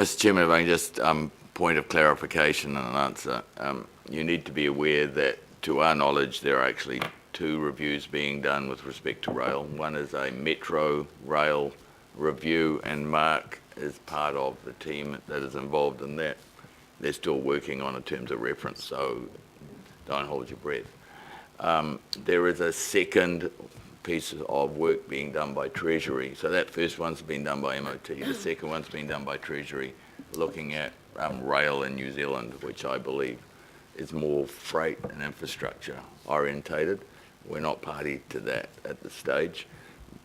Mr. Chairman, if I can just point of clarification and an answer. You need to be aware that, to our knowledge, there are actually 2 reviews being done with respect to rail. One is a metro rail review, and Mark is part of the team that is involved in that. They're still working on in terms of reference, so don't hold your breath. There is a second piece of work being done by Treasury. So that first one's been done by MOT. The second one's been done by Treasury, looking at rail in New Zealand, which I believe is more freight and infrastructure orientated. We're not party to that at this stage,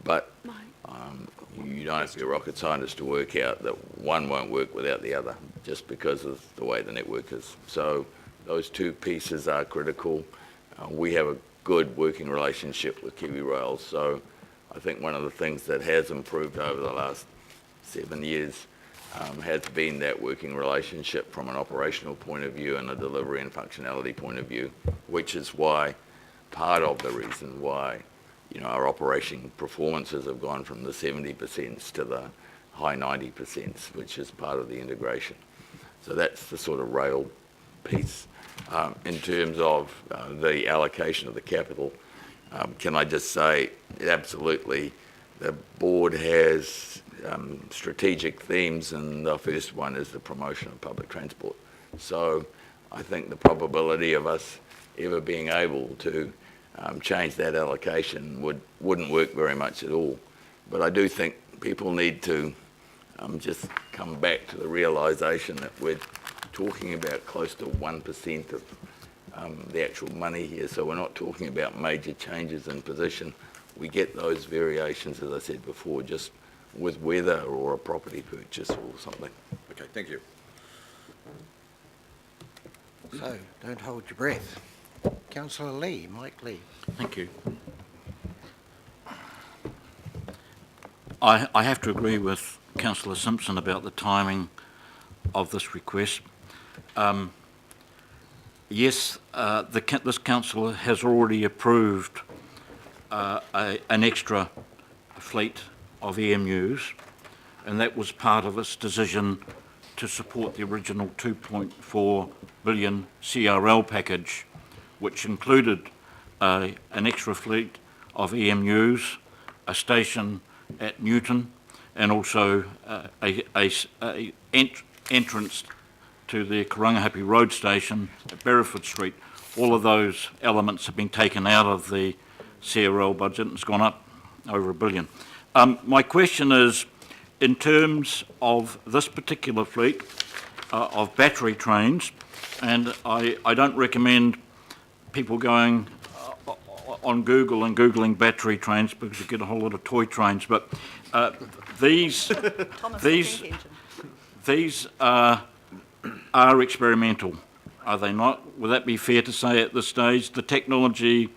but you don't have to be a rocket scientist to work out that one won't work without the other, just because of the way the network is. So those 2 pieces are critical. We have a good working relationship with Kiwi Rail, so I think one of the things that has improved over the last 7 years has been that working relationship from an operational point of view and a delivery and functionality point of view, which is why, part of the reason why, our operation performances have gone from the 70% to the high 90%, which is part of the integration. So that's the sort of rail piece. In terms of the allocation of the capital, can I just say, absolutely, the board has strategic themes, and the first one is the promotion of public transport. So I think the probability of us ever being able to change that allocation wouldn't work very much at all. But I do think people need to just come back to the realisation that we're talking about close to 1% of the actual money here, so we're not talking about major changes in position. We get those variations, as I said before, just with weather or a property purchase or something. Okay, thank you. So, don't hold your breath. Councillor Lee, Mike Lee. Thank you. I have to agree with Councillor Simpson about the timing of this request. Yes, this council has already approved an extra fleet of EMUs, and that was part of its decision to support the original 2.4 billion CRL package, which included an extra fleet of EMUs, a station at Newton, and also a entrance to the Karangahape Road station at Bereford Street. All of those elements have been taken out of the CRL budget and it's gone up over $1 billion. My question is, in terms of this particular fleet of battery trains, and I don't recommend people going on Google and Googling battery trains because you get a whole lot of toy trains, but these are experimental, are they not? Would that be fair to say at this stage? The technology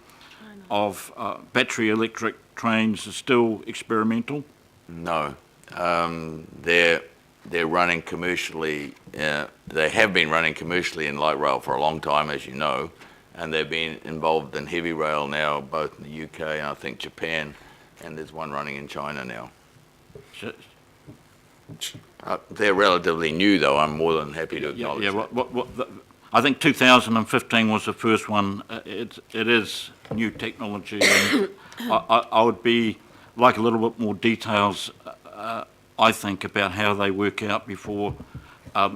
of battery electric trains is still experimental? No, they're running commercially. They have been running commercially in light rail for a long time, as you know, and they've been involved in heavy rail now, both in the UK and I think Japan, and there's one running in China now. They're relatively new, though. I'm more than happy to acknowledge that. I think 2015 was the first one. It is new technology, and I would like a little bit more details, I think, about how they work out before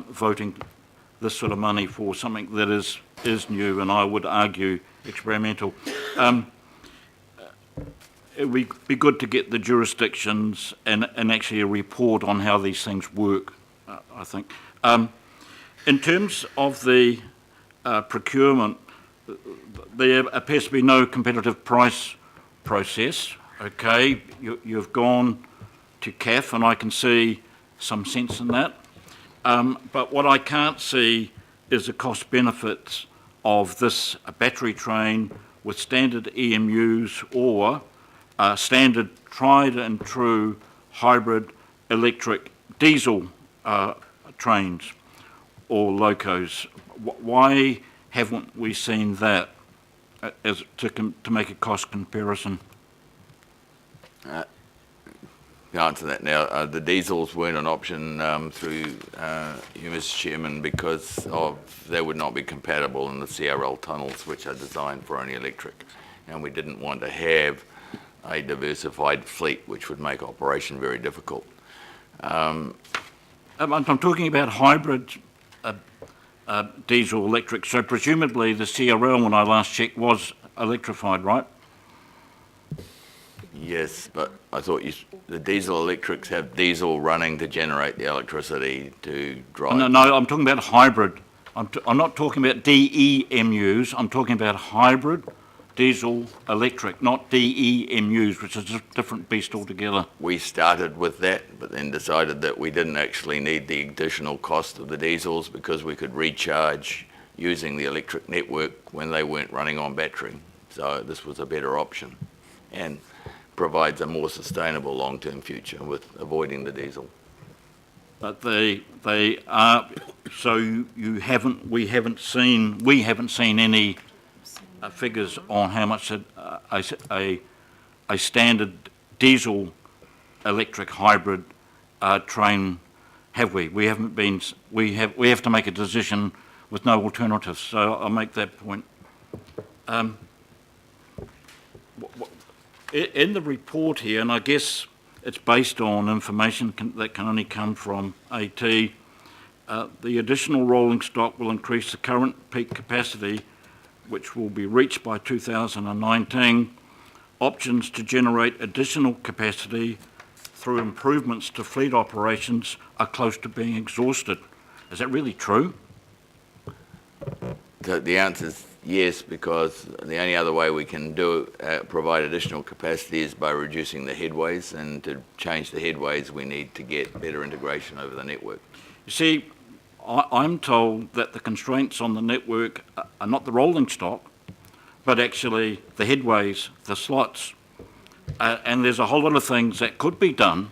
voting this sort of money for something that is new, and I would argue experimental. It would be good to get the jurisdictions and actually a report on how these things work, I think. In terms of the procurement, there appears to be no competitive price process. Okay, you've gone to CAF, and I can see some sense in that. But what I can't see is the cost benefits of this battery train with standard EMUs or standard tried and true hybrid electric diesel trains or locos. Why haven't we seen that to make a cost comparison? to answer that now. The diesels weren't an option through you, Mr. Chairman, because they would not be compatible in the CRL tunnels, which are designed for only electric. And we didn't want to have a diversified fleet, which would make operation very difficult. I'm talking about hybrid diesel electric, so presumably the CRL, when I last checked, was electrified, right? Yes, but I thought the diesel electrics have diesel running to generate the electricity to drive. No, I'm talking about hybrid. I'm not talking about DEMUs, I'm talking about hybrid diesel electric, not DEMUs, which is a different beast altogether. We started with that, but then decided that we didn't actually need the additional cost of the diesels because we could recharge using the electric network when they weren't running on battery. So this was a better option and provides a more sustainable long-term future with avoiding the diesel. But they are, so we haven't seen any figures on how much a standard diesel electric hybrid train have we? We haven't been. We have to make a decision with no alternatives. So I'll make that point. In the report here, and I guess it's based on information that can only come from AT, the additional rolling stock will increase the current peak capacity, which will be reached by 2019. Options to generate additional capacity through improvements to fleet operations are close to being exhausted. Is that really true? The answer is yes, because the only other way we can provide additional capacity is by reducing the headways, and to change the headways we need to get better integration over the network. You see, I'm told that the constraints on the network are not the rolling stock, but actually the headways, the slots, and there's a whole lot of things that could be done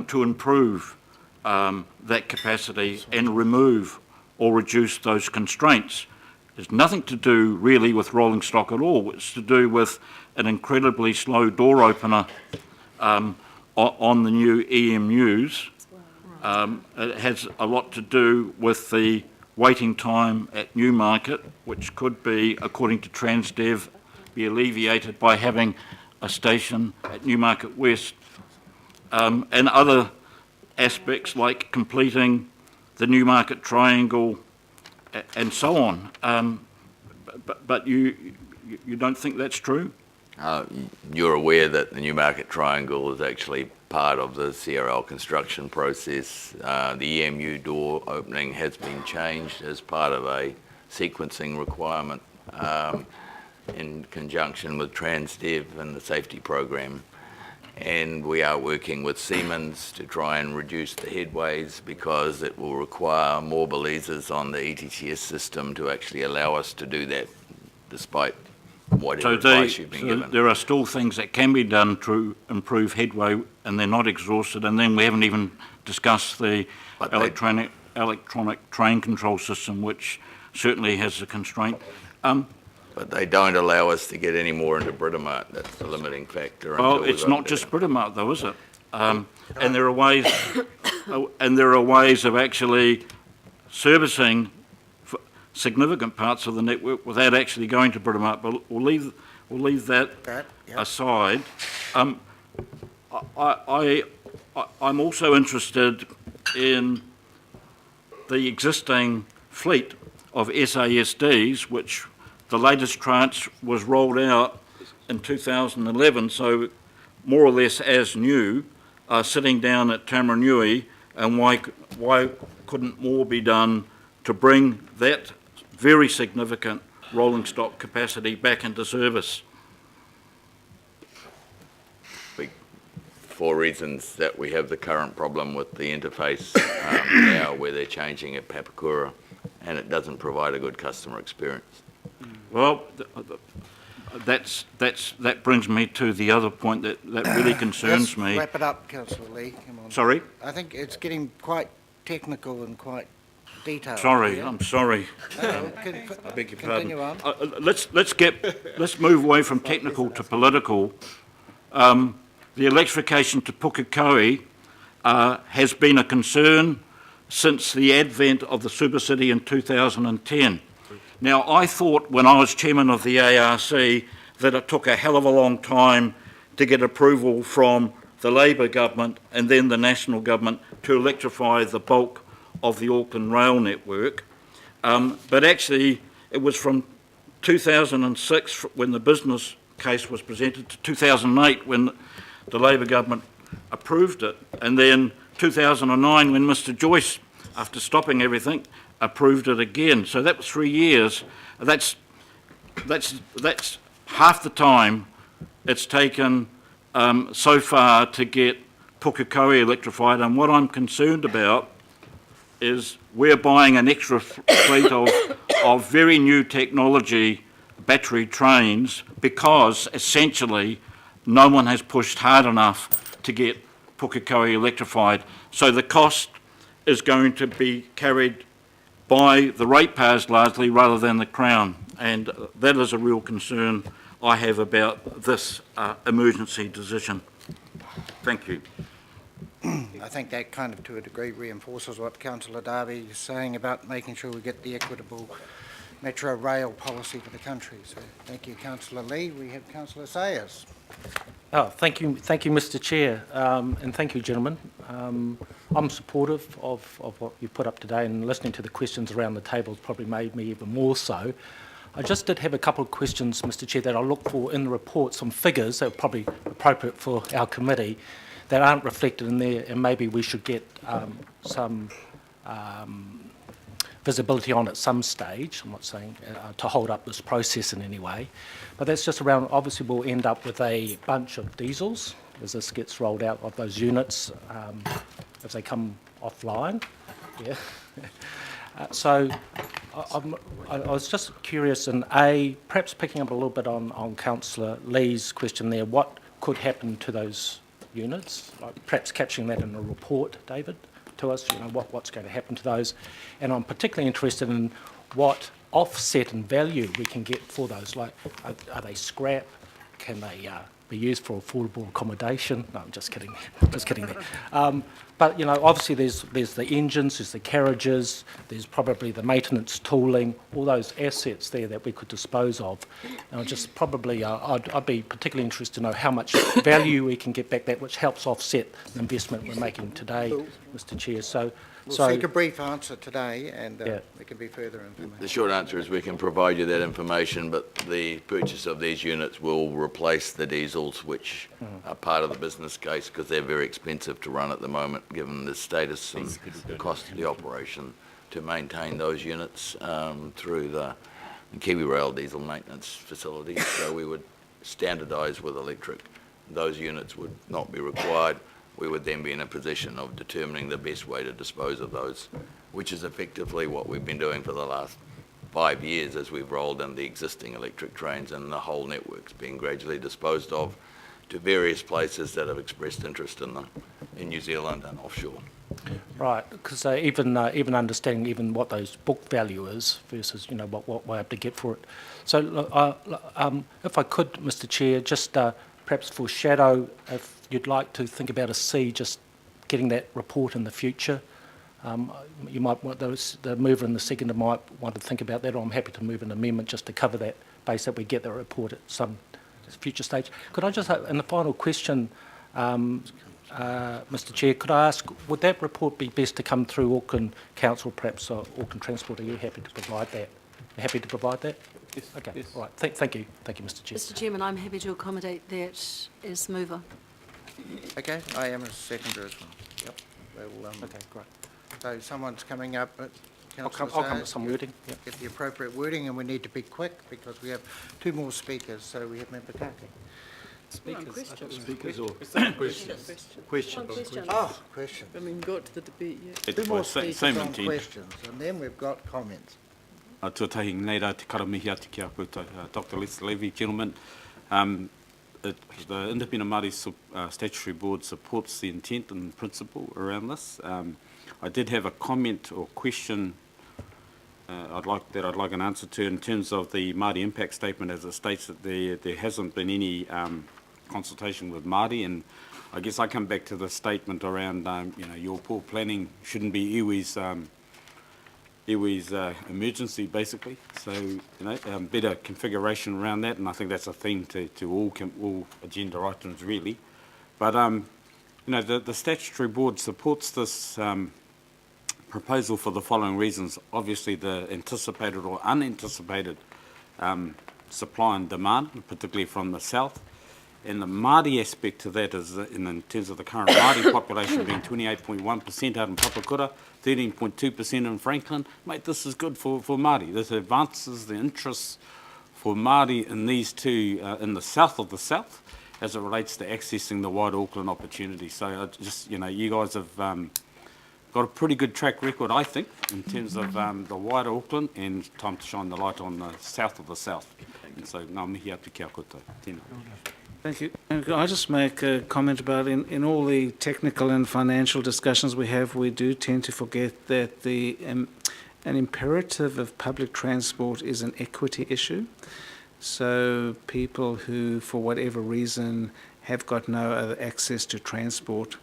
to improve that capacity and remove or reduce those constraints. There's nothing to do really with rolling stock at all. It's to do with an incredibly slow door opener on the new EMUs. It has a lot to do with the waiting time at Newmarket, which could be, according to Transdev, be alleviated by having a station at Newmarket West, and other aspects like completing the Newmarket Triangle and so on. But you don't think that's true? You're aware that the Newmarket Triangle is actually part of the CRL construction process. The EMU door opening has been changed as part of a sequencing requirement in conjunction with Transdev and the safety program. And we are working with Siemens to try and reduce the headways because it will require more balizers on the ETCS system to actually allow us to do that, despite whatever advice you've been given. There are still things that can be done to improve headway, and they're not exhausted. And then we haven't even discussed the electronic train control system, which certainly has a constraint. But they don't allow us to get any more into Britomart. That's the limiting factor. Oh, it's not just Britomart, though, is it? And there are ways, of actually servicing significant parts of the network without actually going to Britomart. But we'll leave that aside. I'm also interested in the existing fleet of SASDs, which the latest tranche was rolled out in 2011, so more or less as new, sitting down at Tamaranui, and why couldn't more be done to bring that very significant rolling stock capacity back into service? For reasons that we have the current problem with the interface now, where they're changing at Papakura, and it doesn't provide a good customer experience. Well, that brings me to the other point that really concerns me. Wrap it up, Councillor Lee. Come on. Sorry? I think it's getting quite technical and quite detailed. Sorry, here. I'm sorry. No, I beg your continue pardon. on. Let's move away from technical to political. the electrification to Pukekohe has been a concern since the advent of the Super City in 2010. Now, I thought when I was chairman of the ARC that it took a hell of a long time to get approval from the Labour government and then the national government to electrify the bulk of the Auckland rail network. But actually, it was from 2006 when the business case was presented to 2008 when the Labour government approved it, and then 2009 when Mr Joyce, after stopping everything, approved it again. So that was 3 years. That's half the time it's taken so far to get Pukekohe electrified, and what I'm concerned about is we're buying an extra fleet of very new technology battery trains because essentially no one has pushed hard enough to get Pukekohe electrified. So the cost is going to be carried by the ratepayers largely rather than the Crown, and that is a real concern I have about this emergency decision. Thank you. I think that kind of to a degree reinforces what Councillor Darby is saying about making sure we get the equitable metro rail policy for the country. So thank you, Councillor Lee. We have Councillor Sayers. Oh, thank you, Mr. Chair, and thank you, gentlemen. I'm supportive of what you put up today, and listening to the questions around the table has probably made me even more so. I just did have a couple of questions, Mr. Chair, that I'll look for in the report, some figures that are probably appropriate for our committee that aren't reflected in there, and maybe we should get some visibility on at some stage. I'm not saying to hold up this process in any way, but that's just around, obviously we'll end up with a bunch of diesels as this gets rolled out of those units if they come offline. Yeah. So I was just curious, and perhaps picking up a little bit on Councillor Lee's question there, what could happen to those units, like perhaps capturing that in a report, David, to us, you know, what's going to happen to those. And I'm particularly interested in what offset and value we can get for those, like are they scrap, can they be used for affordable accommodation? No, I'm just kidding, just kidding there. But, you know, obviously there's the engines, there's the carriages, there's probably the maintenance tooling, all those assets there that we could dispose of. And I just probably, I'd be particularly interested to know how much value we can get back that which helps offset the investment we're making today, Mr. Chair. So We'll seek a brief answer today, and yeah. there can be further information. The short answer is we can provide you that information, but the purchase of these units will replace the diesels, which are part of the business case, because they're very expensive to run at the moment, given the status and the cost of the operation to maintain those units through the Kiwi Rail diesel maintenance facilities. So we would standardise with electric. Those units would not be required. We would then be in a position of determining the best way to dispose of those, which is effectively what we've been doing for the last 5 years as we've rolled in the existing electric trains, and the whole network's being gradually disposed of to various places that have expressed interest in them in New Zealand and offshore. right, because even understanding even what those book value is versus, you know, what we're able to get for it. So if I could, Mr. Chair, just perhaps foreshadow if you'd like to think about a C, just getting that report in the future. You might want the mover and the seconder might want to think about that, or I'm happy to move an amendment just to cover that base that we get the report at some future stage. Could I just, in the final question, Mr. Chair, could I ask, would that report be best to come through Auckland Council, perhaps, or Auckland Transport? Are you happy to provide that? You happy to provide that? Yes. Okay, Yes. all right. Thank you, Mr. Chair. Mr Chairman, I'm happy to accommodate that as mover. Okay, I am a seconder as well. Yep. We'll, Okay, great. so someone's coming up, but I'll come Councillor with Sayers, some wording. Yep. get the appropriate wording, and we need to be quick because we have 2 more speakers. So we have Member Take. Speakers or questions? Oh, questions. I mean, got to the debate yet. 2 more speakers same on intent. questions, and then we've got comments. Tuatahi nei rā te karamihi ati ki a koutou, Dr. Leslie Levy, gentlemen. The Independent Māori Statutory Board supports the intent and principle around this. I did have a comment or question I'd like an answer to in terms of the Māori impact statement, as it states that there hasn't been any consultation with Māori, and I guess I come back to the statement around, your poor planning shouldn't be iwi's emergency, basically. So, better configuration around that, and I think that's a theme to all agenda items, really. But, the statutory board supports this proposal for the following reasons. Obviously, the anticipated or unanticipated supply and demand, particularly from the south. And the Māori aspect to that is, in terms of the current Māori population being 28.1% out in Papakura, 13.2% in Franklin. Mate, this is good for Māori. This advances the interests for Māori in these two, in the south of the south, as it relates to accessing the wide Auckland opportunity. So you guys have got a pretty good track record, I think, in terms of the wider Auckland, and time to shine the light on the south of the south. And so, ngā mihi atu kia koutou. Tēnā. Thank you. And could I just make a comment about in all the technical and financial discussions we have, we do tend to forget that an imperative of public transport is an equity issue. So people who, for whatever reason, have got no other access to transport,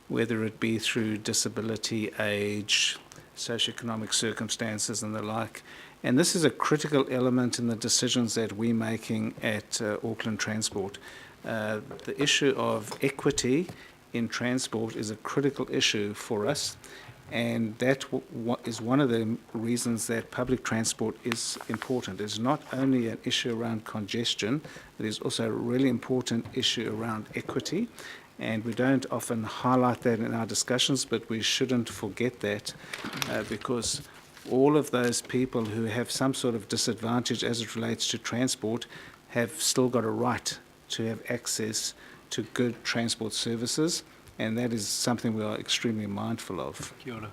whether it be through disability, age, socioeconomic circumstances and the like. And this is a critical element in the decisions that we're making at Auckland Transport. The issue of equity in transport is a critical issue for us, and that is one of the reasons that public transport is important. It's not only an issue around congestion, it is also a really important issue around equity, and we don't often highlight that in our discussions, but we shouldn't forget that because all of those people who have some sort of disadvantage as it relates to transport have still got a right to have access to good transport services, and that is something we are extremely mindful of. Kia ora.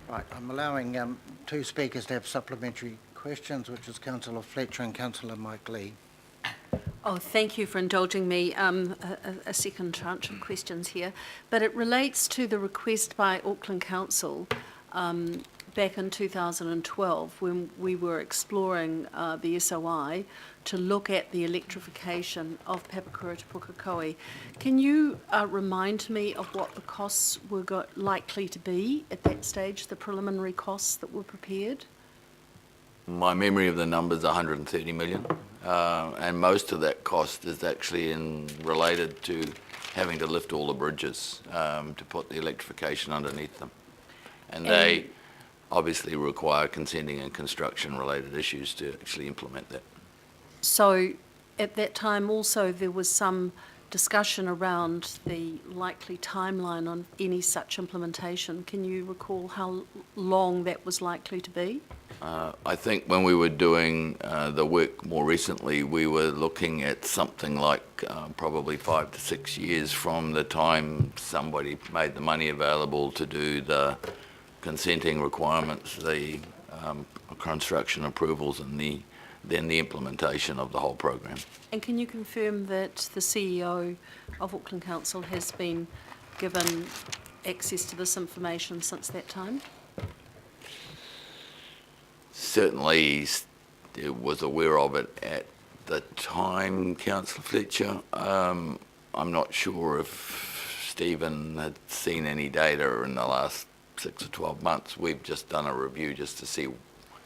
Right, I'm allowing two speakers to have supplementary questions, which is Councillor Fletcher and Councillor Mike Lee. Oh, thank you for indulging me a second tranche of questions here. But it relates to the request by Auckland Council back in 2012 when we were exploring the SOI to look at the electrification of Papakura to Pukekohe. Can you remind me of what the costs were likely to be at that stage, the preliminary costs that were prepared? My memory of the number is 130 million, and most of that cost is actually related to having to lift all the bridges to put the electrification underneath them. And they obviously require consenting and construction related issues to actually implement that. So at that time also there was some discussion around the likely timeline on any such implementation. Can you recall how long that was likely to be? I think when we were doing the work more recently, we were looking at something like probably 5 to 6 years from the time somebody made the money available to do the consenting requirements, the construction approvals, and then the implementation of the whole program. And can you confirm that the CEO of Auckland Council has been given access to this information since that time? Certainly was aware of it at the time, Councillor Fletcher. I'm not sure if Stephen had seen any data in the last 6 or 12 months. We've just done a review just to see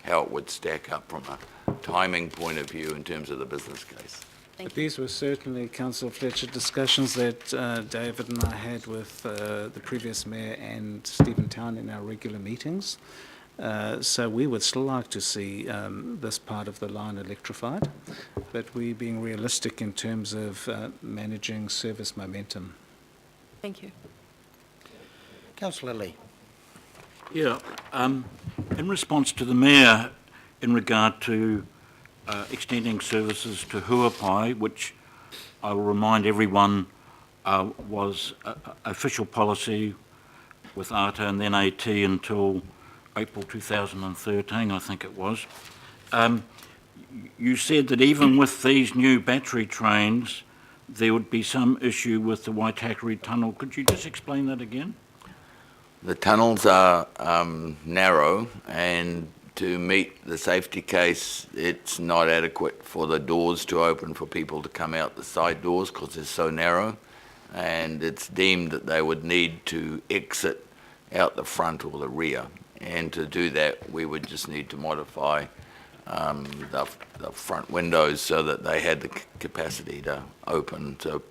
how it would stack up from a timing point of view in terms of the business case. But these were certainly, Councillor Fletcher, discussions that David and I had with the previous mayor and Stephen Town in our regular meetings. So we would still like to see this part of the line electrified, but we're being realistic in terms of managing service momentum. Thank you. Councillor Lee. Yeah, in response to the Mayor in regard to extending services to Huapai, which I will remind everyone was official policy with ATA and then AT until April 2013, I think it was. You said that even with these new battery trains, there would be some issue with the Waitakere tunnel. Could you just explain that again? The tunnels are narrow, and to meet the safety case, it's not adequate for the doors to open for people to come out the side doors because they're so narrow, and it's deemed that they would need to exit out the front or the rear. And to do that, we would just need to modify the front windows so that they had the capacity to open. So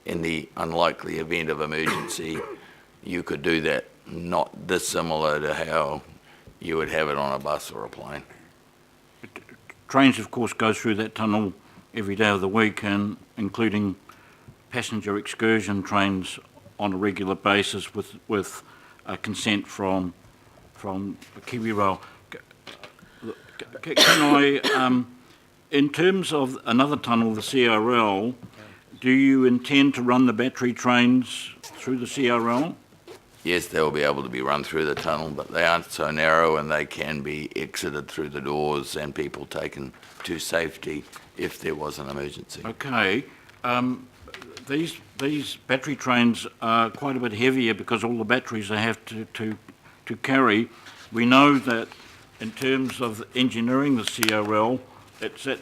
in the unlikely event of emergency, you could do that, not dissimilar to how you would have it on a bus or a plane. Trains, of course, go through that tunnel every day of the week, and including passenger excursion trains on a regular basis with consent from Kiwi Rail. Can I, in terms of another tunnel, the CRL, do you intend to run the battery trains through the CRL? Yes, they'll be able to be run through the tunnel, but they aren't so narrow, and they can be exited through the doors and people taken to safety if there was an emergency. Okay. These battery trains are quite a bit heavier because all the batteries they have to carry. We know that in terms of engineering the CRL, it's at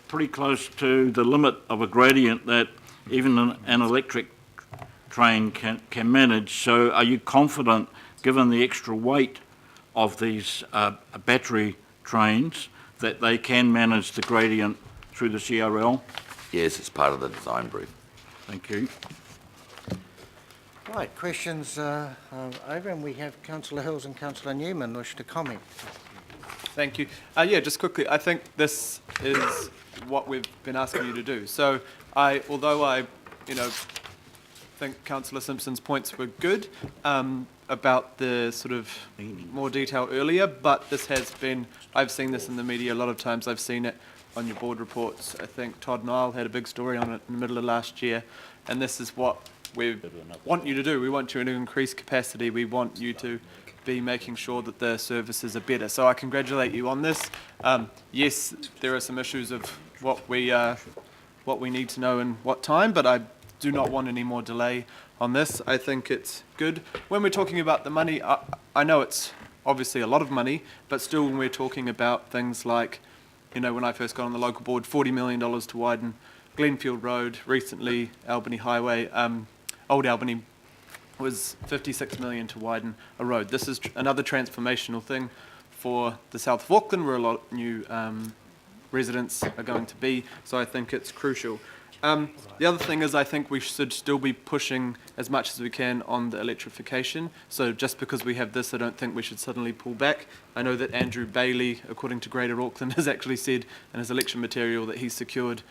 pretty close to the limit of a gradient that even an electric train can manage. So are you confident, given the extra weight of these battery trains, that they can manage the gradient through the CRL? Yes, it's part of the design brief. Thank you. Right, questions over, and we have Councillor Hills and Councillor Newman wish to comment. Thank you. Yeah, just quickly, I think this is what we've been asking you to do. So although I think Councillor Simpson's points were good about the sort of more detail earlier, but this has been, I've seen this in the media a lot of times. I've seen it on your board reports. I think Todd Nile had a big story on it in the middle of last year, and this is what we want you to do. We want you to increase capacity. We want you to be making sure that the services are better. So I congratulate you on this. Yes, there are some issues of what we need to know in what time, but I do not want any more delay on this. I think it's good. When we're talking about the money, I know it's obviously a lot of money, but still when we're talking about things like, when I first got on the local board, $40 million to widen Glenfield Road, recently Albany Highway, Old Albany was $56 million to widen a road. This is another transformational thing for the south of Auckland, where a lot of new residents are going to be, so I think it's crucial. The other thing is I think we should still be pushing as much as we can on the electrification. So just because we have this, I don't think we should suddenly pull back. I know that Andrew Bailey, according to Greater Auckland, has actually said in his election material that he's secured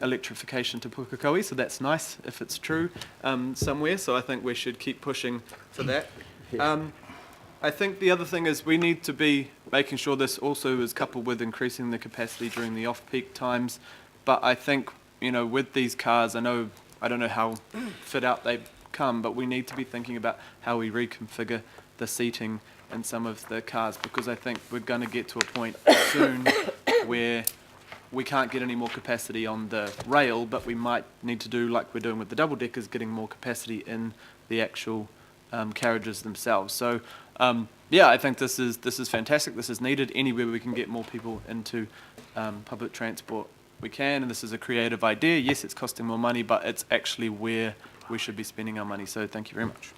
electrification to Pukekohe, so that's nice if it's true somewhere. So I think we should keep pushing for that. I think the other thing is we need to be making sure this also is coupled with increasing the capacity during the off-peak times. But I think, with these cars, I don't know how fit out they come, but we need to be thinking about how we reconfigure the seating in some of the cars, because I think we're going to get to a point soon where we can't get any more capacity on the rail, but we might need to do like we're doing with the double-deckers, getting more capacity in the actual carriages themselves. So, yeah, I think this is fantastic. This is needed. Anywhere we can get more people into public transport, we can, and this is a creative idea. Yes, it's costing more money, but it's actually where we should be spending our money. So thank you very much.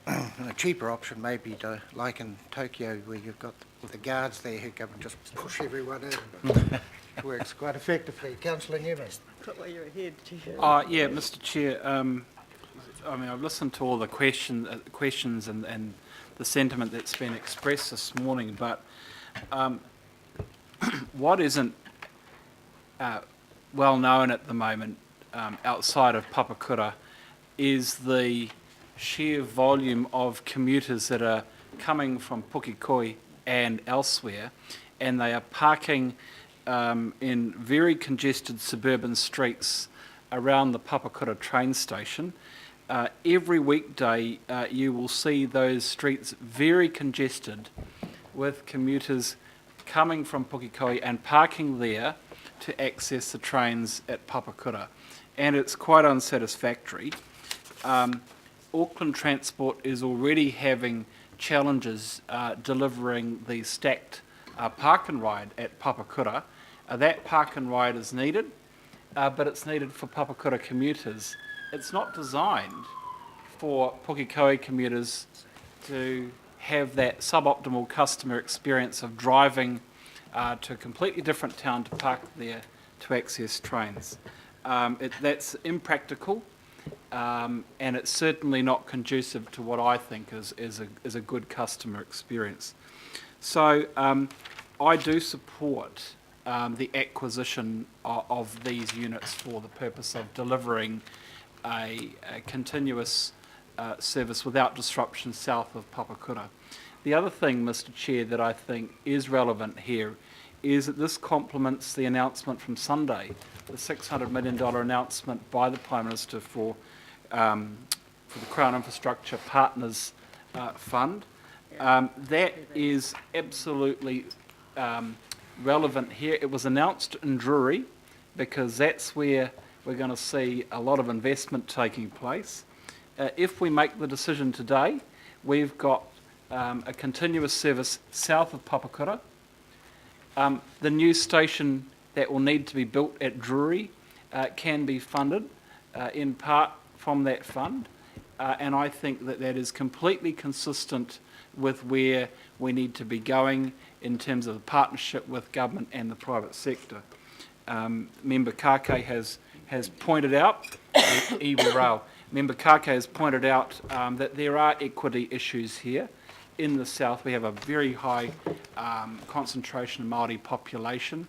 And a cheaper option may be to, like in Tokyo, where you've got the guards there who come and just push everyone in. It works quite effectively. Councillor Newman. Put where you're ahead, Chair. Yeah, Mr. Chair. I've listened to all the questions and the sentiment that's been expressed this morning, but what isn't well known at the moment outside of Papakura is the sheer volume of commuters that are coming from Pukekohe and elsewhere, and they are parking in very congested suburban streets around the Papakura train station. Every weekday you will see those streets very congested with commuters coming from Pukekohe and parking there to access the trains at Papakura, and it's quite unsatisfactory. Auckland Transport is already having challenges delivering the stacked park and ride at Papakura. That park and ride is needed, but it's needed for Papakura commuters. It's not designed for Pukekohe commuters to have that suboptimal customer experience of driving to a completely different town to park there to access trains. That's impractical, and it's certainly not conducive to what I think is a good customer experience. So I do support the acquisition of these units for the purpose of delivering a continuous service without disruption south of Papakura. The other thing, Mr. Chair, that I think is relevant here is that this complements the announcement from Sunday, the $600 million announcement by the Prime Minister for the Crown Infrastructure Partners Fund. That is absolutely relevant here. It was announced in Drury because that's where we're going to see a lot of investment taking place. If we make the decision today, we've got a continuous service south of Papakura. The new station that will need to be built at Drury can be funded in part from that fund, and I think that that is completely consistent with where we need to be going in terms of the partnership with government and the private sector. Member Kake has pointed out, Iwi Rao, Member Kake has pointed out that there are equity issues here. In the south, we have a very high concentration of Māori population.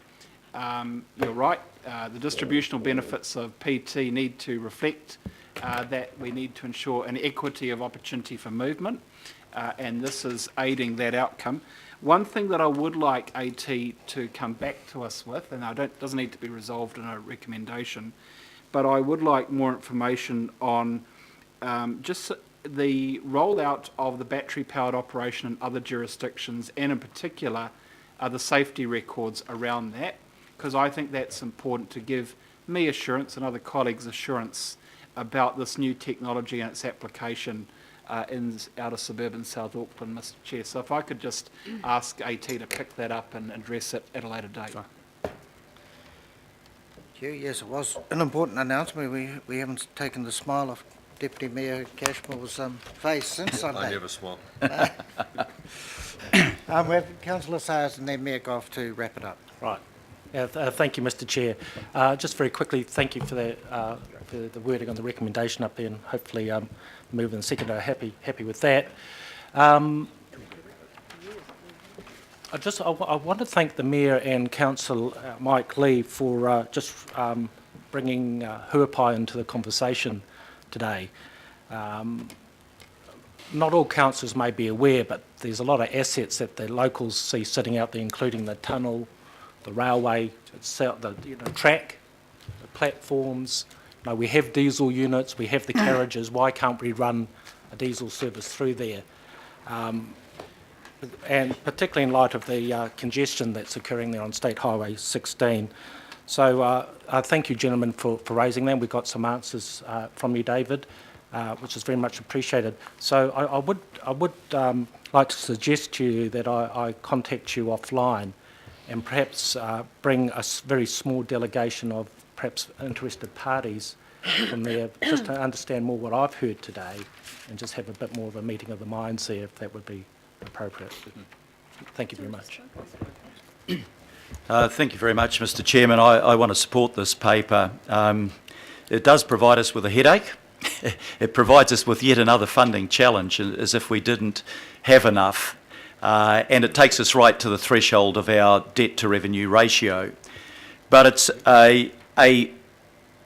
You're right, the distributional benefits of PT need to reflect that we need to ensure an equity of opportunity for movement, and this is aiding that outcome. One thing that I would like AT to come back to us with, and it doesn't need to be resolved in a recommendation, but I would like more information on just the rollout of the battery-powered operation in other jurisdictions, and in particular the safety records around that, because I think that's important to give me assurance and other colleagues assurance about this new technology and its application in outer suburban South Auckland, Mr. Chair. So if I could just ask AT to pick that up and address it at a later date. Yes, it was an important announcement. We haven't taken the smile off Deputy Mayor Cashmore's face since Sunday. I never smile. We have Councillor Sayers and then Mayor Goff to wrap it up. Right. Thank you, Mr. Chair. Just very quickly, thank you for the wording on the recommendation up there, and hopefully Move and Second are happy with that. I want to thank the Mayor and Council Mike Lee for just bringing Huapai into the conversation today. Not all councils may be aware, but there's a lot of assets that the locals see sitting out there, including the tunnel, the railway, the track, the platforms. We have diesel units, we have the carriages. Why can't we run a diesel service through there? And particularly in light of the congestion that's occurring there on State Highway 16. So thank you, gentlemen, for raising them. We got some answers from you, David, which is very much appreciated. So I would like to suggest to you that I contact you offline and perhaps bring a very small delegation of perhaps interested parties from there, just to understand more what I've heard today, and just have a bit more of a meeting of the minds there, if that would be appropriate. Thank you very much. Thank you very much, Mr. Chairman. I want to support this paper. It does provide us with a headache. It provides us with yet another funding challenge, as if we didn't have enough. And it takes us right to the threshold of our debt to revenue ratio. But it's an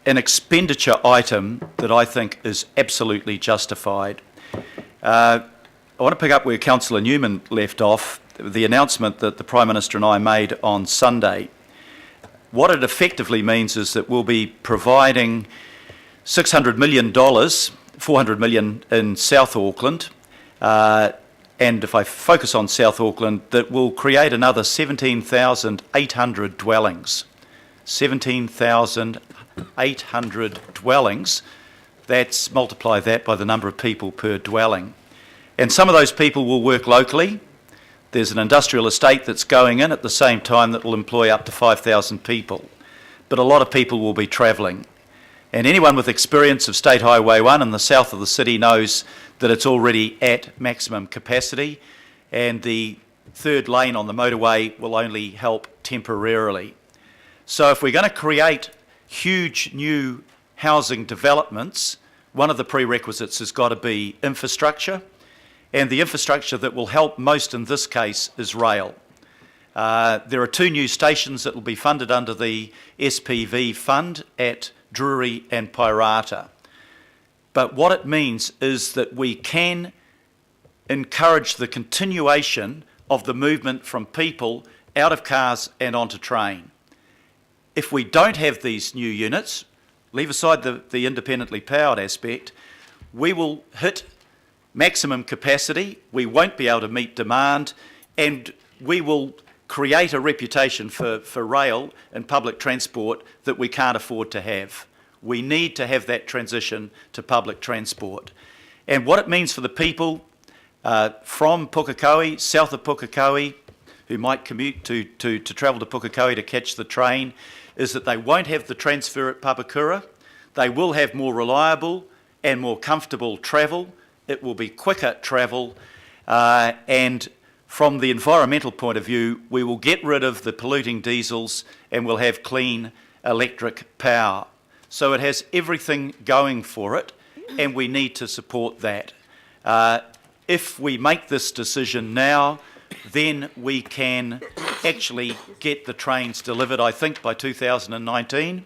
expenditure item that I think is absolutely justified. I want to pick up where Councillor Newman left off, the announcement that the Prime Minister and I made on Sunday. What it effectively means is that we'll be providing $600 million, $400 million in South Auckland, and if I focus on South Auckland, that will create another 17,800 dwellings. 17,800 dwellings. Multiply that by the number of people per dwelling. And some of those people will work locally. There's an industrial estate that's going in at the same time that will employ up to 5,000 people. But a lot of people will be travelling. And anyone with experience of State Highway 1 in the south of the city knows that it's already at maximum capacity, and the third lane on the motorway will only help temporarily. So if we're going to create huge new housing developments, one of the prerequisites has got to be infrastructure, and the infrastructure that will help most in this case is rail. There are 2 new stations that will be funded under the SPV fund at Drury and Pairata. But what it means is that we can encourage the continuation of the movement from people out of cars and onto train. If we don't have these new units, leave aside the independently powered aspect, we will hit maximum capacity, we won't be able to meet demand, and we will create a reputation for rail and public transport that we can't afford to have. We need to have that transition to public transport. And what it means for the people from Pukekohe, south of Pukekohe, who might commute to travel to Pukekohe to catch the train, is that they won't have the transfer at Papakura. They will have more reliable and more comfortable travel. It will be quicker travel, and from the environmental point of view, we will get rid of the polluting diesels and we'll have clean electric power. So it has everything going for it, and we need to support that. If we make this decision now, then we can actually get the trains delivered, I think, by 2019.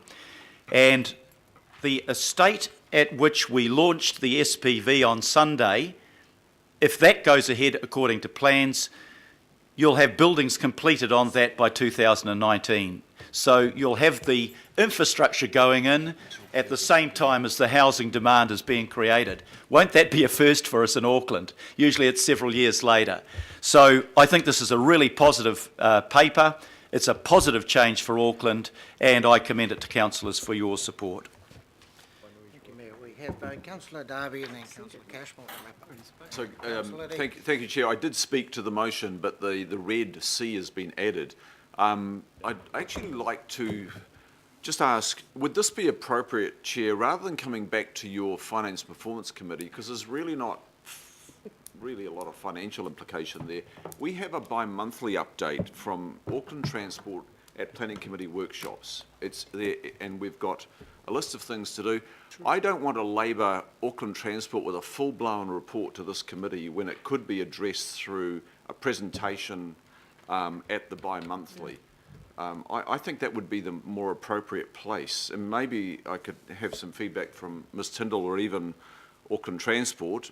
And the estate at which we launched the SPV on Sunday, if that goes ahead according to plans, you'll have buildings completed on that by 2019. So you'll have the infrastructure going in at the same time as the housing demand is being created. Won't that be a first for us in Auckland? Usually it's several years later. So I think this is a really positive paper. It's a positive change for Auckland, and I commend it to councillors for your support. Thank you, Mayor. We have Councillor Darby and then Councillor Cashmore to wrap up. So, Councillor Lee. thank you, Chair. I did speak to the motion, but the red C has been added. I'd actually like to just ask, would this be appropriate, Chair, rather than coming back to your Finance Performance Committee, because there's really not really a lot of financial implication there. We have a bi-monthly update from Auckland Transport at Planning Committee workshops. It's there, and we've got a list of things to do. I don't want to labour Auckland Transport with a full-blown report to this committee when it could be addressed through a presentation at the bi-monthly. I think that would be the more appropriate place, and maybe I could have some feedback from Ms Tyndall or even Auckland Transport.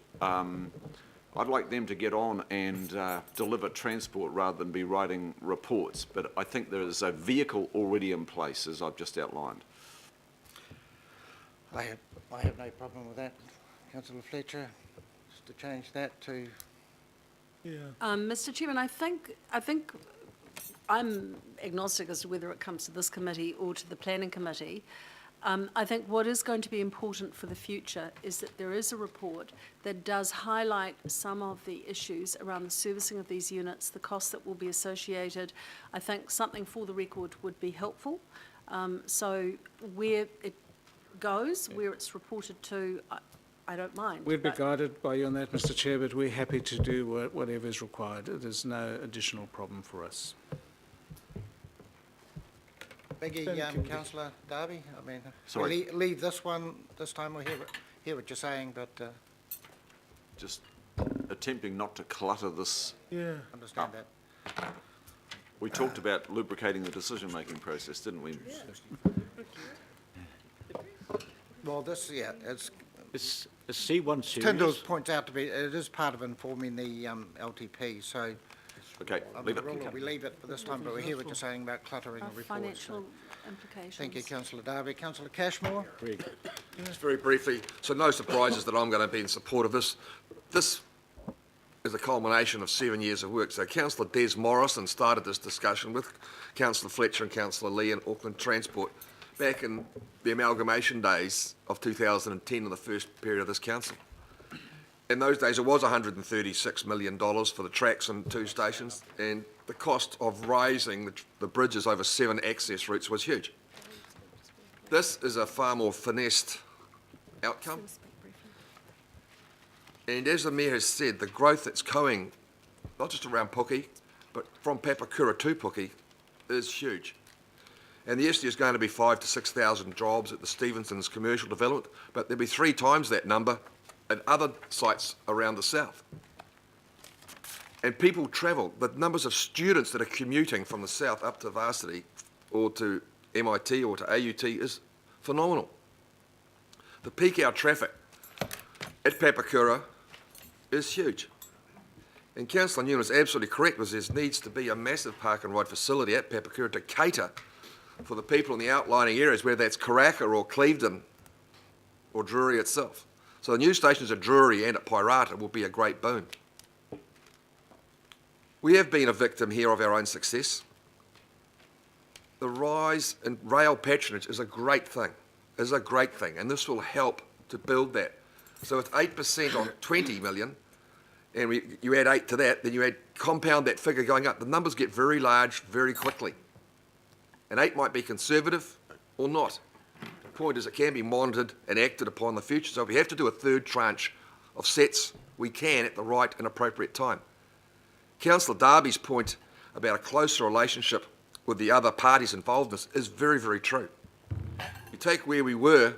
I'd like them to get on and deliver transport rather than be writing reports, but I think there is a vehicle already in place, as I've just outlined. I have no problem with that. Councillor Fletcher, just to change that to... Mr Chairman, I think I'm agnostic as to whether it comes to this committee or to the Planning Committee. I think what is going to be important for the future is that there is a report that does highlight some of the issues around the servicing of these units, the costs that will be associated. I think something for the record would be helpful. So where it goes, where it's reported to, I don't mind. We'd be guided by you on that, Mr Chair, but we're happy to do whatever is required. There's no additional problem for us. Biggie, Councillor Darby, I mean, Sorry. leave this one, this time we'll hear what you're saying, but Just attempting not to clutter this. understand that. We talked about lubricating the decision-making process, didn't we? Well, this, it's... Is C1 serious? Tyndall points out to be, it is part of informing the LTP, so Okay, I'm leave the it. rule that we leave it for this time, but we hear what you're saying about cluttering Of the reports. financial implications. Thank you, Councillor Darby. Councillor Cashmore? Just very briefly, so no surprises that I'm going to be in support of this. This is a culmination of 7 years of work. So Councillor Des Morrison started this discussion with Councillor Fletcher and Councillor Lee and Auckland Transport back in the amalgamation days of 2010 in the first period of this council. in those days, it was $136 million for the tracks and 2 stations, and the cost of raising the bridges over 7 access routes was huge. This is a far more finessed outcome. And as the Mayor has said, the growth that's coming, not just around Puki, but from Papakura to Puki, is huge. And the issue is going to be 5,000 to 6,000 jobs at the Stevenson's commercial development, but there'll be 3 times that number at other sites around the south. And people travel. The numbers of students that are commuting from the south up to varsity or to MIT or to AUT is phenomenal. The peak hour traffic at Papakura is huge. And Councillor Newman is absolutely correct, because there needs to be a massive park and ride facility at Papakura to cater for the people in the outlying areas, whether that's Karaka or Clevedon or Drury itself. So the new stations at Drury and at Pairata will be a great boon. We have been a victim here of our own success. The rise in rail patronage is a great thing, and this will help to build that. So it's 8% on 20 million, and you add 8 to that, then you compound that figure going up. The numbers get very large very quickly. And 8 might be conservative or not. The point is it can be monitored and acted upon in the future. So if we have to do a 3rd tranche of sets, we can at the right and appropriate time. Councillor Darby's point about a closer relationship with the other parties involved in this is very, very true. You take where we were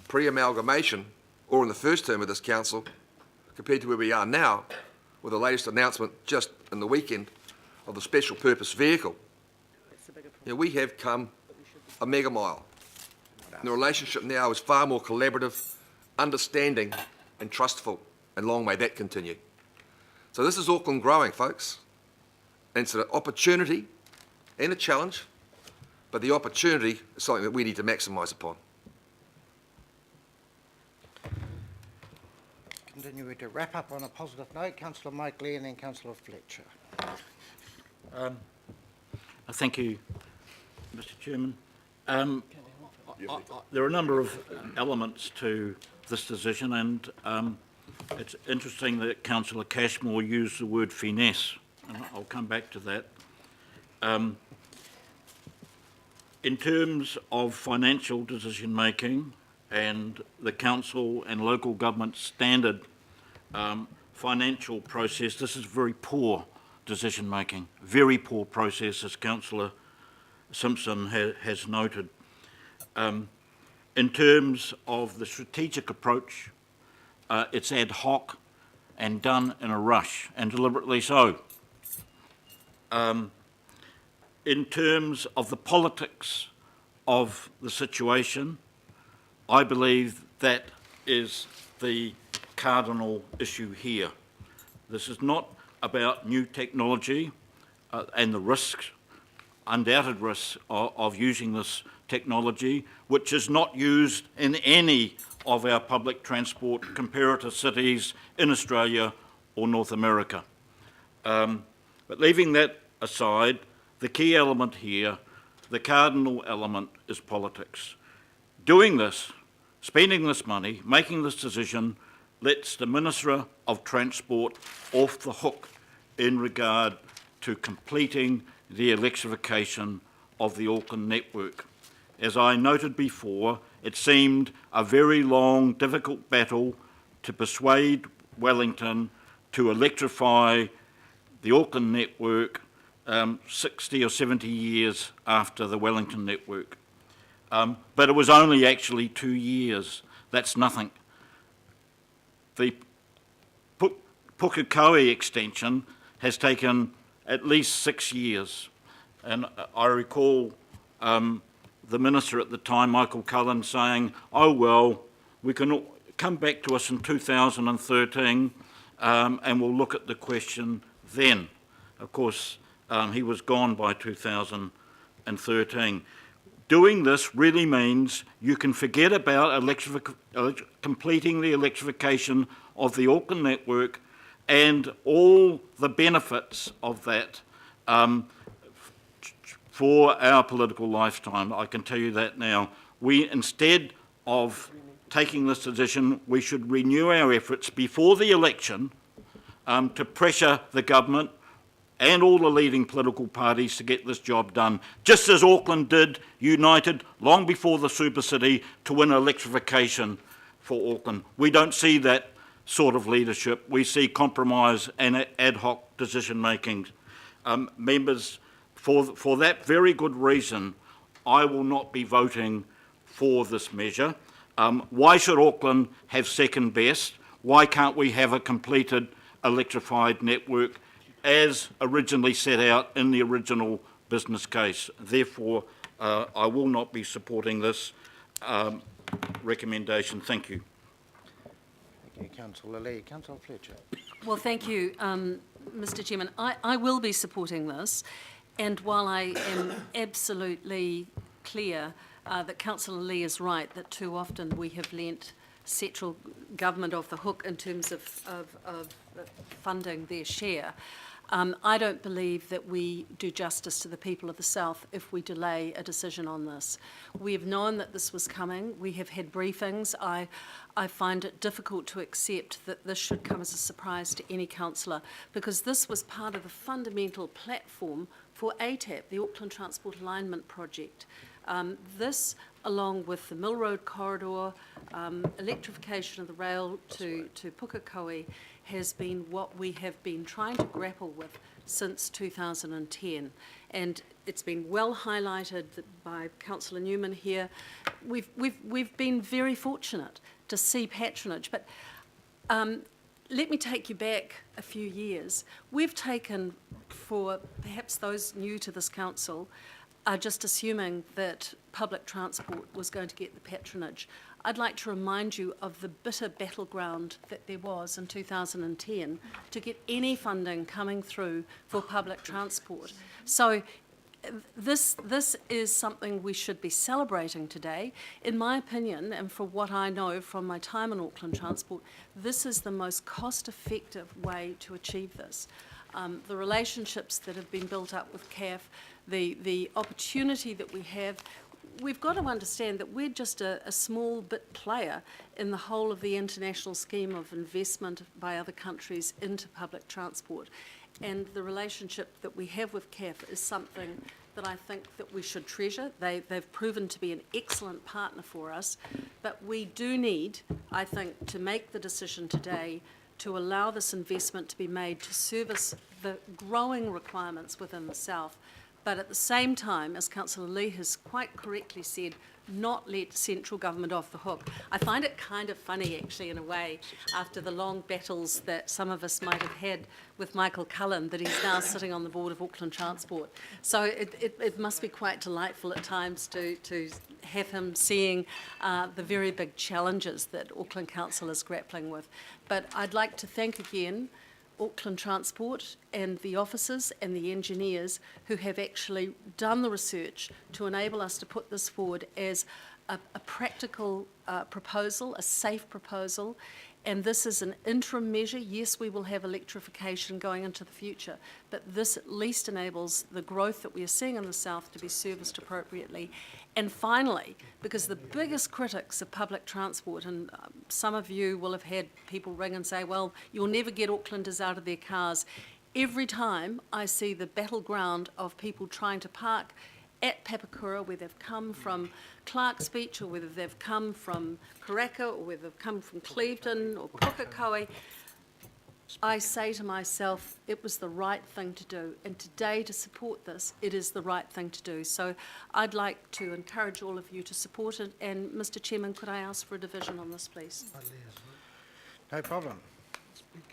pre-amalgamation or in the first term of this council compared to where we are now with the latest announcement just in the weekend of the special purpose vehicle. We have come a mega mile. And the relationship now is far more collaborative, understanding and trustful, and long may that continue. So this is Auckland growing, folks. And it's an opportunity and a challenge, but the opportunity is something that we need to maximise upon. Continue to wrap up on a positive note. Councillor Mike Lee and then Councillor Fletcher. Thank you, Mr Chairman. There are a number of elements to this decision, and it's interesting that Councillor Cashmore used the word finesse, and I'll come back to that. In terms of financial decision making and the council and local government standard financial process, this is very poor decision making, very poor process, as Councillor Simpson has noted. In terms of the strategic approach, it's ad hoc and done in a rush, and deliberately so. In terms of the politics of the situation, I believe that is the cardinal issue here. This is not about new technology and the risks, undoubted risks of using this technology, which is not used in any of our public transport comparator cities in Australia or North America. But leaving that aside, the key element here, the cardinal element, is politics. Doing this, spending this money, making this decision, lets the Minister of Transport off the hook in regard to completing the electrification of the Auckland network. As I noted before, it seemed a very long, difficult battle to persuade Wellington to electrify the Auckland network 60 or 70 years after the Wellington network. But it was only actually 2 years. That's nothing. The Pukekohe extension has taken at least 6 years. And I recall the Minister at the time, Michael Cullen, saying, oh, well, we can come back to us in 2013 and we'll look at the question then. Of course, he was gone by 2013. Doing this really means you can forget about completing the electrification of the Auckland network and all the benefits of that for our political lifetime. I can tell you that now. We, instead of taking this decision, we should renew our efforts before the election to pressure the government and all the leading political parties to get this job done, just as Auckland did, united long before the super city to win electrification for Auckland. We don't see that sort of leadership. We see compromise and ad hoc decision making. Members, for that very good reason, I will not be voting for this measure. Why should Auckland have second best? Why can't we have a completed electrified network as originally set out in the original business case? Therefore, I will not be supporting this recommendation. Thank you. Thank you, Councillor Lee. Councillor Fletcher. Well, thank you, Mr. Chairman. I will be supporting this, and while I am absolutely clear that Councillor Lee is right, that too often we have lent central government off the hook in terms of funding their share, I don't believe that we do justice to the people of the South if we delay a decision on this. We have known that this was coming. We have had briefings. I find it difficult to accept that this should come as a surprise to any councillor, because this was part of the fundamental platform for ATAP, the Auckland Transport Alignment Project. This, along with the Mill Road corridor, electrification of the rail to Pukekohe, has been what we have been trying to grapple with since 2010. And it's been well highlighted by Councillor Newman here. We've been very fortunate to see patronage, but let me take you back a few years. We've taken, for perhaps those new to this council, just assuming that public transport was going to get the patronage. I'd like to remind you of the bitter battleground that there was in 2010 to get any funding coming through for public transport. So this is something we should be celebrating today. In my opinion, and for what I know from my time in Auckland Transport, this is the most cost-effective way to achieve this. The relationships that have been built up with CAF, the opportunity that we have, we've got to understand that we're just a small bit player in the whole of the international scheme of investment by other countries into public transport. And the relationship that we have with CAF is something that I think that we should treasure. They've proven to be an excellent partner for us, but we do need, I think, to make the decision today to allow this investment to be made to service the growing requirements within the South, but at the same time, as Councillor Lee has quite correctly said, not let central government off the hook. I find it kind of funny, actually, in a way, after the long battles that some of us might have had with Michael Cullen, that he's now sitting on the board of Auckland Transport. So it must be quite delightful at times to have him seeing the very big challenges that Auckland Council is grappling with. But I'd like to thank again Auckland Transport and the officers and the engineers who have actually done the research to enable us to put this forward as a practical proposal, a safe proposal. And this is an interim measure. Yes, we will have electrification going into the future, but this at least enables the growth that we are seeing in the South to be serviced appropriately. And finally, because the biggest critics of public transport, and some of you will have had people ring and say, well, you'll never get Aucklanders out of their cars. Every time I see the battleground of people trying to park at Papakura, where they've come from Clark's Beach, or whether they've come from Karaka, or whether they've come from Clevedon or Pukekohe, I say to myself, it was the right thing to do. And today, to support this, it is the right thing to do. So I'd like to encourage all of you to support it. And Mr. Chairman, could I ask for a division on this, please? No problem.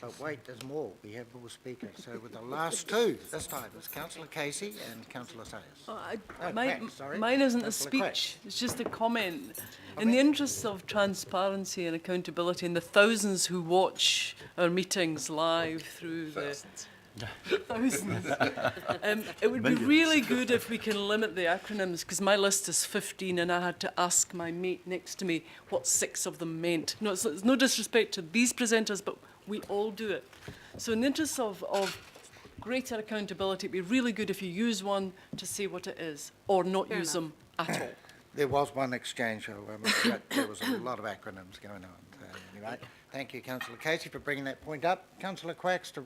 But wait, there's more. We have more speakers. So with the last two, this time, it's Councillor Casey and Councillor Sayers. Mine isn't a Councillor speech, Craig. it's just a comment. In the interests of transparency and accountability, and the thousands who watch our meetings live through the thousands, it would be really good if we can limit the acronyms, because my list is 15 and I had to ask my mate next to me what 6 of them meant. No, it's no disrespect to these presenters, but we all do it. So in the interest of greater accountability, it'd be really good if you use one to say what it is, or not use them at all. There was one exchange, but there was a lot of acronyms going on. So anyway, thank you, Councillor Casey, for bringing that point up. Councillor Quacks to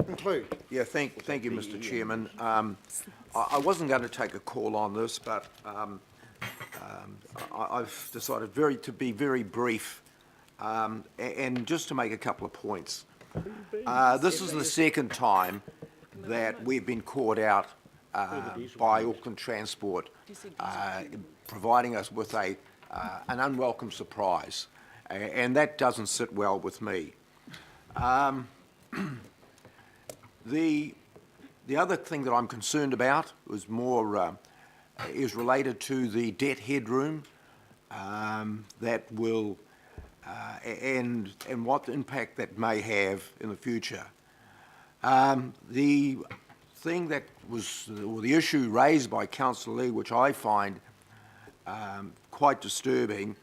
conclude. Yeah, thank you, Mr. Chairman. I wasn't going to take a call on this, but I've decided to be very brief and just to make a couple of points. This is the second time that we've been caught out by Auckland Transport, providing us with an unwelcome surprise, and that doesn't sit well with me. The other thing that I'm concerned about is is related to the debt headroom that will and what impact that may have in the future. The thing that was, or the issue raised by Councillor Lee, which I find quite disturbing,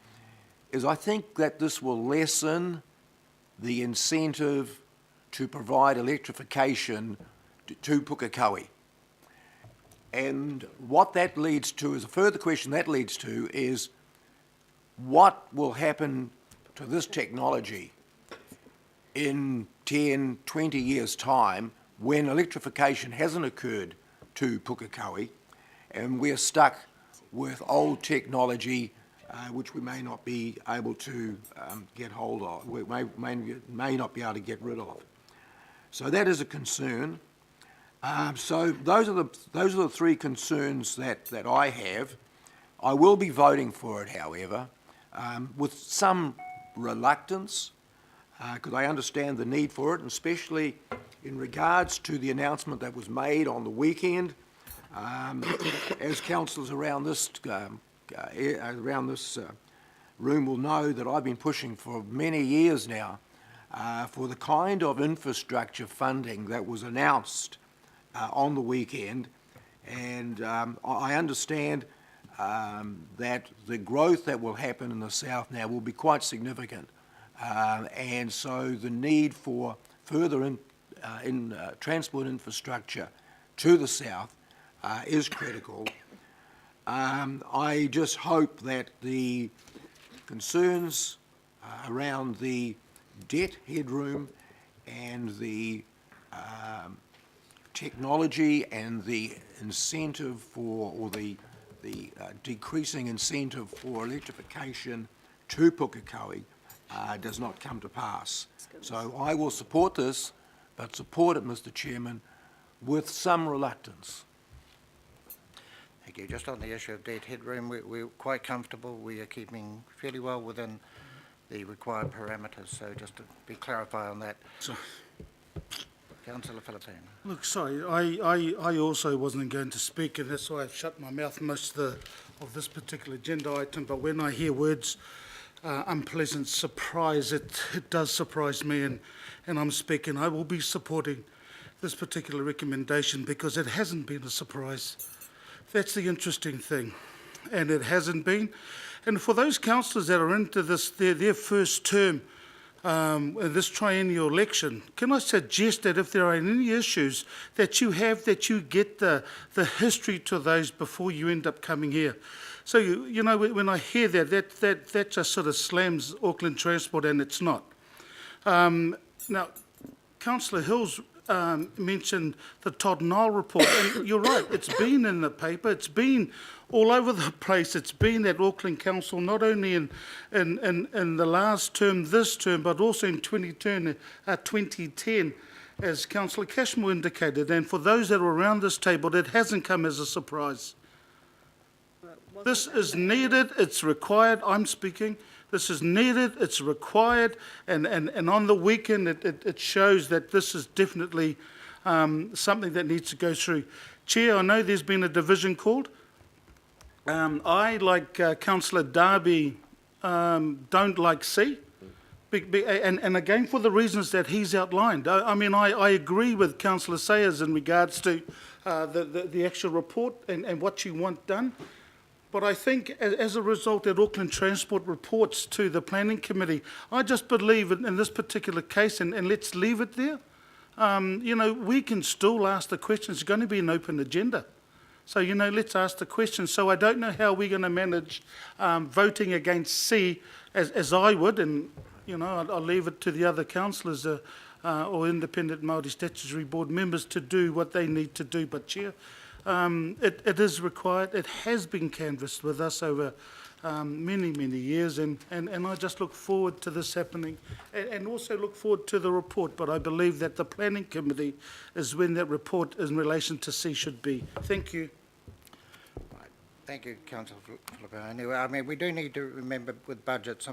is I think that this will lessen the incentive to provide electrification to Pukekohe. And what that leads to, is a further question that leads to, is what will happen to this technology in 10, 20 years' time when electrification hasn't occurred to Pukekohe and we're stuck with old technology which we may not be able to get hold of, we may not be able to get rid of. So that is a concern. So those are the three concerns that I have. I will be voting for it, however, with some reluctance, because I understand the need for it, and especially in regards to the announcement that was made on the weekend. As councillors around this room will know, that I've been pushing for many years now for the kind of infrastructure funding that was announced on the weekend, and I understand that the growth that will happen in the south now will be quite significant, and so the need for further transport infrastructure to the south is critical. I just hope that the concerns around the debt headroom and the technology and the incentive for, or the decreasing incentive for electrification to Pukekohe does not come to pass. So I will support this, but support it, Mr. Chairman, with some reluctance. Thank you. Just on the issue of debt headroom, we're quite comfortable. We are keeping fairly well within the required parameters. So just to be clarified on that. Councillor Philippine. Look, sorry, I also wasn't going to speak, and that's why I've shut my mouth most of this particular agenda item. But when I hear words, unpleasant surprise, it does surprise me, and I'm speaking. I will be supporting this particular recommendation because it hasn't been a surprise. That's the interesting thing, and it hasn't been. And for those councillors that are into this, their first term, this triennial election, can I suggest that if there are any issues that you get the history to those before you end up coming here. So, you know, when I hear that just sort of slams Auckland Transport, and it's not. Now, Councillor Hills mentioned the Todd Nile report, and you're right, it's been in the paper, it's been all over the place, it's been at Auckland Council, not only in the last term, this term, but also in 2010, as Councillor Cashmore indicated, and for those that are around this table, it hasn't come as a surprise. This is needed, it's required, I'm speaking. This is needed, it's required, and on the weekend it shows that this is definitely something that needs to go through. Chair, I know there's been a division called. I, like Councillor Darby, don't like C, and again for the reasons that he's outlined. I mean, I agree with Councillor Sayers in regards to the actual report and what you want done. But I think as a result that Auckland Transport reports to the Planning Committee, I just believe in this particular case, and let's leave it there. You know, we can still ask the questions. It's going to be an open agenda. So, let's ask the question. So I don't know how we're going to manage voting against C as I would, and, I'll leave it to the other councillors or independent Māori statutory board members to do what they need to do. But, Chair, it is required. It has been canvassed with us over many, many years, and I just look forward to this happening and also look forward to the report. But I believe that the Planning Committee is when that report in relation to C should be. Thank you. Right. Thank you, Councillor Philippa. Anyway, we do need to remember with budgets,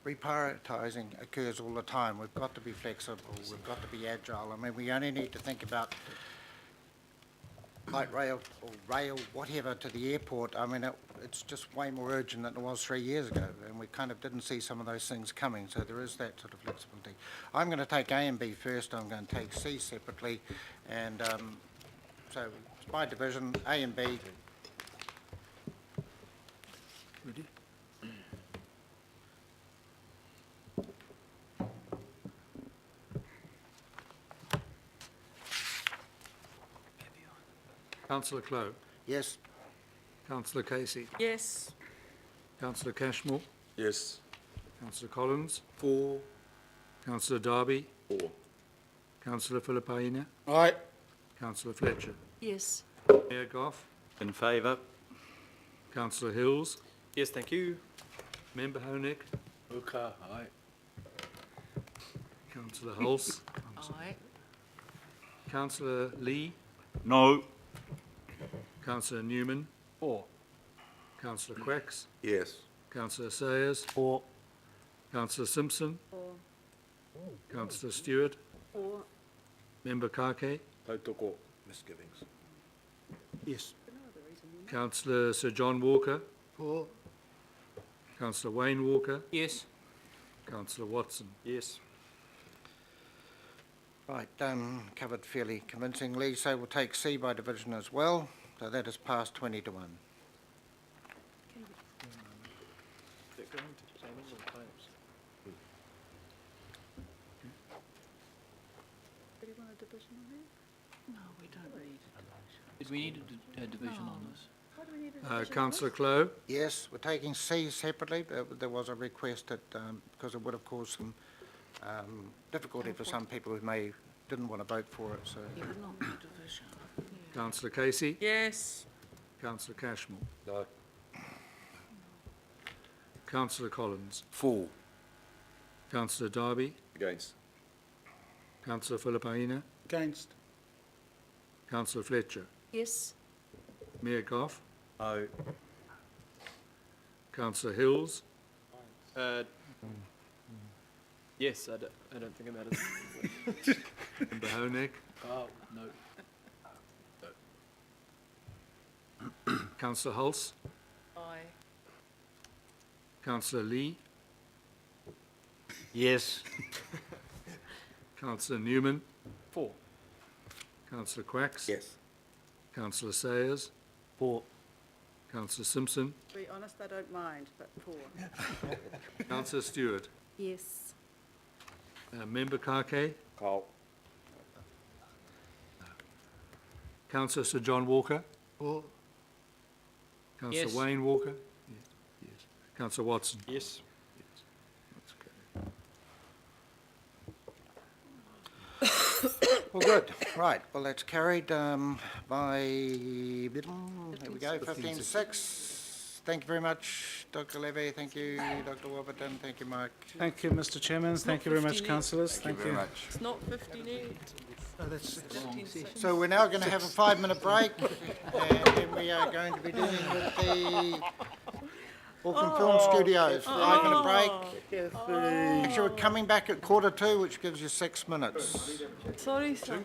reprioritising occurs all the time. We've got to be flexible, we've got to be agile. We only need to think about light rail or rail, whatever, to the airport. It's just way more urgent than it was 3 years ago, and we kind of didn't see some of those things coming, so there is that sort of flexibility. I'm going to take A and B first, I'm going to take C separately, and so by division, A and B. Ready? Councillor Clow. Yes. Councillor Casey. Yes. Councillor Cashmore. Yes. Councillor Collins. 4. Councillor Darby. 4. Councillor Filipaina. Aye. Councillor Fletcher. Yes. Mayor Goff. In favour. Councillor Hills. Yes, thank you. Member Honeck. Uka, aye. Councillor Hulse. Aye. Councillor Lee. No. Councillor Newman. 4. Councillor Quacks. Yes. Councillor Sayers. 4. Councillor Simpson. 4. Councillor Stewart. 4. Member Kake. Tautoko. Misgivings. Yes. Councillor Sir John Walker. 4. Councillor Wayne Walker. Yes. Councillor Watson. Yes. Right, covered fairly convincingly, so we'll take C by division as well. So that is passed 20 to 1. No, we don't need. Did we need a division on this? Councillor Clow. Yes, we're taking C separately. There was a request that, because it would have caused some difficulty for some people who didn't want to vote for it, so. Yeah, but not the division. Councillor Casey. Yes. Councillor Cashmore. No. Councillor Collins. 4. Councillor Darby. Against. Councillor Filipaina. Against. Councillor Fletcher. Yes. Mayor Goff. No. Councillor Hills. Yes, I don't think it matters. Member Honeck. Oh, no. Councillor Hulse. Aye. Councillor Lee. Yes. Councillor Newman. 4. Councillor Quacks. Yes. Councillor Sayers. 4. Councillor Simpson. To be honest, I don't mind, but 4. Councillor Stewart. Yes. Member Kake. Carl. Councillor Sir John Walker. 4. Councillor Yes. Wayne Walker. Yes. Councillor Watson. Yes. Well, good. Right, well, that's carried by, there we go, 15-6. Thank you very much, Dr. Levy. Thank you, Dr. Warburton. Thank you, Mark. Thank you, Mr. Chairman. Thank you very much, 15. councillors. Thank you very much. It's not 58. That's 15. So we're now going to have a 5-minute break, and then we are going to be dealing with the Auckland Film Studios. 5-minute break. Actually, we're coming back at 1:45, which gives you 6 minutes. Sorry, sir.